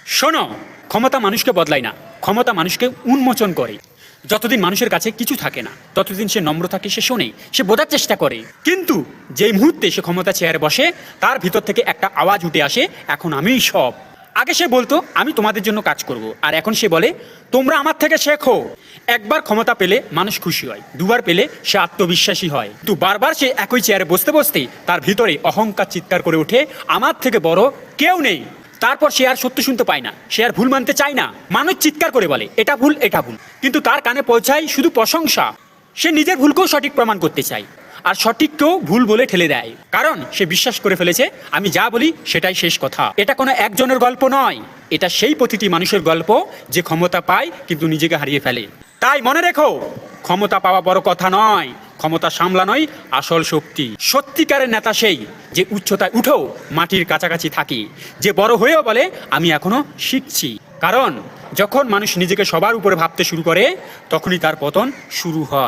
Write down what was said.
শোনো, ক্ষমতা মানুষকে বদলায় না, ক্ষমতা মানুষকে উন্মোচন করে। যতদিন মানুষের কাছে কিছু থাকে না ততদিন সে নম্র থাকে, সে শোনে, সে বোঝার চেষ্টা করে। কিন্তু যেই মুহূর্তে সে ক্ষমতা চেয়ারে বসে, তার ভিতর থেকে একটা আওয়াজ উঠে আসে, এখন আমিই সব। আগে সে বলতো আমি তোমাদের জন্য কাজ করব, আর এখন সে বলে তোমরা আমার থেকে শেখো। একবার ক্ষমতা পেলে মানুষ খুশি হয়, দুবার পেলে সে আত্মবিশ্বাসী হয়, কিন্তু বারবার সে একই চেয়ারে বসতে বসতে তার ভিতরে অহংকার চিৎকার করে ওঠে, আমার থেকে বড় কেউ নেই। তারপর সে আর সত্য শুনতে পায় না, সে আর ভুল মানতে চায় না। মানুষ চিৎকার করে বলে এটা ভুল, এটা ভুল, কিন্তু তার কানে পৌঁছায় শুধু প্রশংসা। সে নিজের ভুলকেও সঠিক প্রমাণ করতে চায়, আর সঠিককেও ভুল বলে ঠেলে দেয়, কারণ সে বিশ্বাস করে ফেলেছে আমি যা বলি সেটাই শেষ কথা। এটা কোনো একজনের গল্প নয়, এটা সেই প্রতিটি মানুষের গল্প যে ক্ষমতা পায় কিন্তু নিজেকে হারিয়ে ফেলে। তাই মনে রেখো, ক্ষমতা পাওয়া বড় কথা নয়, ক্ষমতা সামলানোই আসল শক্তি। সত্যিকারের নেতা সেই যে উচ্চতায় উঠেও মাটির কাছাকাছি থাকে, যে বড় হয়েও বলে আমি এখনো শিখছি। কারণ যখন মানুষ নিজেকে সবার উপরে ভাবতে শুরু করে, তখনই তার পতন শুরু হয়।